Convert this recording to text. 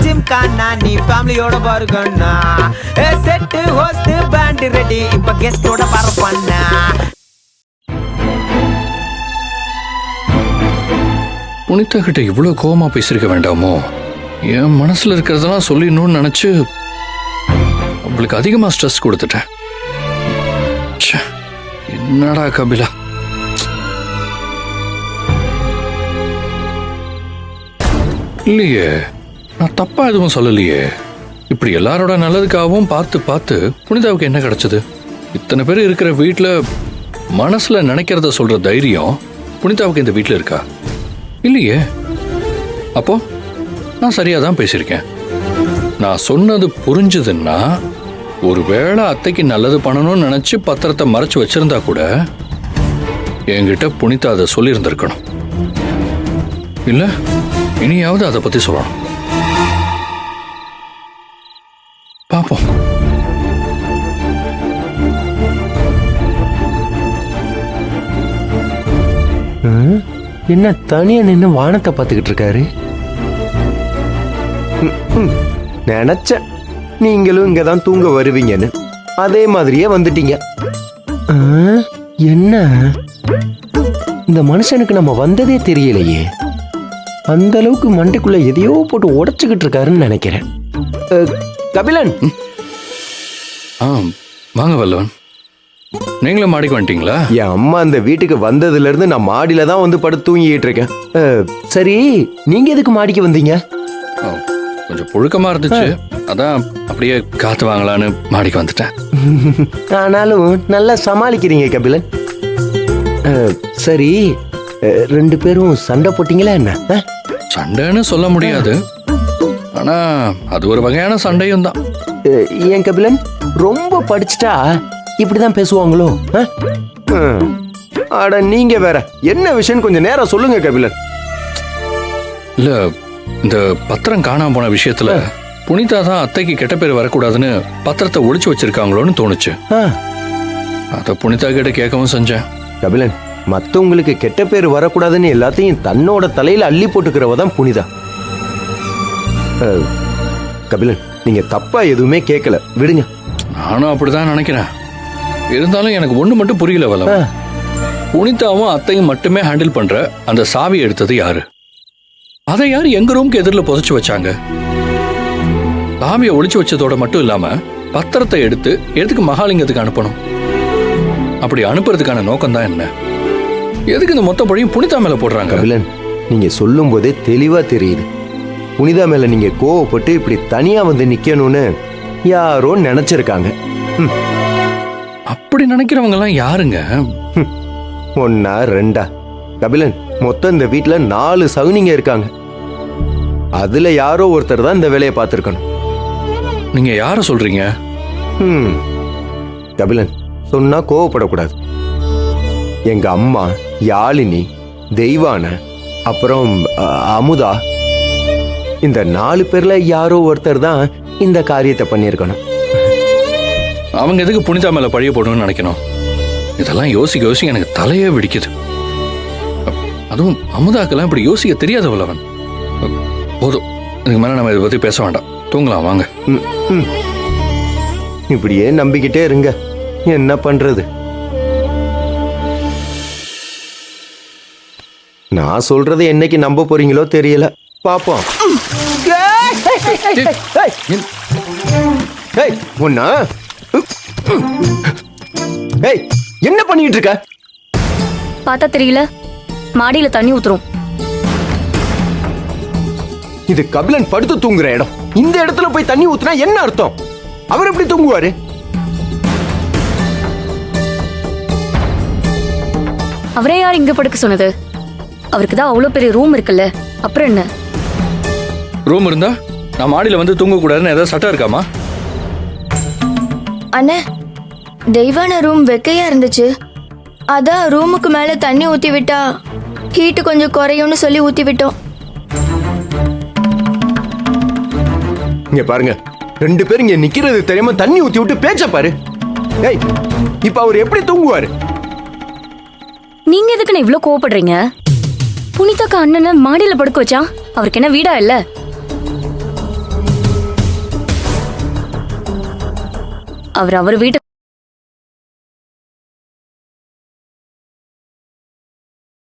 Gym கானா நீ ஃபேமிலியோட பாருங்கண்ணா. செட்டு ஹோஸ்ட் பேண்ட் ரெடி இப்ப கெஸ்டோட பரப்பண்ணா. புனிதா கிட்ட இவ்வளவு கோவமா பேசிருக்க வேண்டாமோ? என் மனசுல இருக்கிறதெல்லாம் சொல்லிடணும்னு நினைச்சு அவளுக்கு அதிகமா ஸ்ட்ரெஸ் கொடுத்துட்டேன். என்னடா கபிலா. இல்லையே, நான் தப்பா எதுவும் சொல்லலையே. இப்படி எல்லாரோட நல்லதுக்காகவும் பார்த்து பார்த்து புனிதாவுக்கு என்ன கிடைச்சது? இத்தனை பேர் இருக்கிற வீட்டுல மனசுல நினைக்கிறத சொல்ற தைரியம் புனிதாவுக்கு இந்த வீட்டுல இருக்கா? இல்லையே. அப்போ நான் சரியா தான் பேசியிருக்கேன். நான் சொன்னது புரிஞ்சுதுன்னா, ஒருவேளை அத்தைக்கு நல்லது பண்ணணும்னு நினைச்சு பத்திரத்தை மறைச்சு வச்சிருந்தா கூட என்கிட்ட புனிதா அதை சொல்லியிருந்திருக்கணும். இல்ல இனியாவது அதை பத்தி சொல்லணும். பாப்போம். என்ன தனியா நின்று வானத்தை பார்த்துக்கிட்டு இருக்காரு? நினைச்சேன் நீங்களும் இங்கதான் தூங்க வருவீங்கன்னு. அதே மாதிரியே வந்துட்டீங்க. என்ன இந்த மனுஷனுக்கு நம்ம வந்ததே தெரியலையே. அந்த அளவுக்கு மண்டைக்குள்ள எதையோ போட்டு உடைச்சுக்கிட்டு இருக்காருன்னு நினைக்கிறேன். கபிலன், வாங்க வல்லவன். நீங்களும் மாடிக்கு வந்துட்டீங்களா? என் அம்மா அந்த வீட்டுக்கு வந்ததுல இருந்து நான் மாடியில தான் வந்து படுத்து தூங்கிட்டு இருக்கேன். சரி, நீங்க எதுக்கு மாடிக்கு வந்தீங்க? கொஞ்சம் புழுக்கமா இருந்துச்சு, அதான் அப்படியே காத்து வாங்கலான்னு மாடிக்கு வந்துட்டேன். ஆனாலும் நல்லா சமாளிக்கிறீங்க கபிலன். சரி, ரெண்டு பேரும் சண்டை போட்டீங்களா என்ன? சண்டைன்னு சொல்ல முடியாது, ஆனா அது ஒரு வகையான சண்டையும் தான். ஏன் கபிலன், ரொம்ப படிச்சுட்டா இப்படிதான் பேசுவாங்களோ? அட நீங்க வேற என்ன விஷயம் கொஞ்சம் நேரம் சொல்லுங்க கபிலன். இல்ல, இந்த பத்திரம் காணாம போன விஷயத்துல புனிதா தான் அத்தைக்கு கெட்ட பேர் வரக்கூடாதுன்னு பத்திரத்தை ஒளிச்சு வச்சிருக்காங்களோன்னு தோணுச்சு. அத புனிதா கிட்ட கேட்கவும் செஞ்சேன். கபிலன், மத்தவங்களுக்கு கெட்ட பேர் வரக்கூடாதுன்னு எல்லாத்தையும் தன்னோட தலையில அள்ளி போட்டுக்கிறவதான் புனிதா. கபிலன், நீங்க தப்பா எதுவுமே கேட்கல, விடுங்க. நானும் அப்படிதான் நினைக்கிறேன். இருந்தாலும் எனக்கு ஒண்ணு மட்டும் புரியல வல்ல. புனிதாவும் அத்தையும் மட்டுமே ஹேண்டில் பண்ற அந்த சாவி எடுத்தது யாரு? அதை யாரு எங்க ரூம்க்கு எதிரில் புதைச்சு வச்சாங்க? சாவியை ஒளிச்சு வச்சதோட மட்டும் இல்லாம பத்திரத்தை எடுத்து எதுக்கு மகாலிங்கத்துக்கு அனுப்பணும்? அப்படி அனுப்புறதுக்கான நோக்கம் தான் என்ன? எதுக்கு இந்த மொத்த பழியும் புனிதா மேல போடுறாங்க? கபிலன், நீங்க சொல்லும் போதே தெளிவா தெரியுது. புனிதா மேல நீங்க கோவப்பட்டு இப்படி தனியா வந்து நிக்கணும்னு யாரோ நினைச்சிருக்காங்க. அப்படி நினைக்கிறவங்க எல்லாம் யாருங்க? ஒன்னா ரெண்டா கபிலன், மொத்தம் இந்த வீட்டுல 4 சகுனிங்க இருக்காங்க. அதுல யாரோ ஒருத்தர் தான் இந்த வேலையை பார்த்திருக்கணும். நீங்க யார சொல்றீங்க? கபிலன், சொன்னா கோவப்படக்கூடாது. எங்க அம்மா, யாழினி, தெய்வான, அப்புறம் அமுதா, இந்த 4 பேர்ல யாரோ ஒருத்தர் தான் இந்த காரியத்தை பண்ணியிருக்கணும். அவங்க எதுக்கு புனிதா மேல பழிய போடணும்னு நினைக்கணும்? இதெல்லாம் யோசிக்க யோசிக்க எனக்கு தலையே வெடிக்குது. அதுவும் அமுதாக்கெல்லாம் இப்படி யோசிக்க தெரியாத வல்லவன். போதும், இதுக்கு மேல நம்ம இதை பத்தி பேச வேண்டாம், தூங்கலாம் வாங்க. இப்படியே நம்பிக்கிட்டே இருங்க, என்ன பண்றது? நான் சொல்றதை என்னைக்கு நம்ப போறீங்களோ தெரியல, பாப்போம். என்ன பண்ணிட்டு இருக்க? பார்த்தா தெரியல, மாடியில தண்ணி ஊத்துறோம். இது கபிலன் படுத்து தூங்குற இடம். இந்த இடத்துல போய் தண்ணி ஊத்துனா என்ன அர்த்தம்? அவர் எப்படி தூங்குவாரு? அவரே யார் இங்க படுக்க சொன்னது? அவருக்கு தான் அவ்வளவு பெரிய ரூம் இருக்குல்ல, அப்புறம் என்ன? ரூம் இருந்தா நான் மாடியில வந்து தூங்க கூடாதுன்னு ஏதாவது சட்டம் இருக்காமா? அண்ணே, தெய்வான ரூம் வெக்கையா இருந்துச்சு, அதான் ரூமுக்கு மேல தண்ணி ஊத்தி விட்டா ஹீட்டு கொஞ்சம் குறையும்னு சொல்லி ஊத்தி விட்டோம். இங்க பாருங்க, 2 பேரும் இங்க நிக்கிறது தெரியாம தண்ணி ஊத்தி விட்டு பேச்ச பாரு. ஏய், இப்ப அவர் எப்படி தூங்குவாரு? நீங்க எதுக்கு இவ்ளோ கோவப்படுறீங்க? புனிதாக்கா அண்ணனை மாடியில படுக்க வச்சா அவருக்கு என்ன வீடா இல்ல? அவர் வீட்டு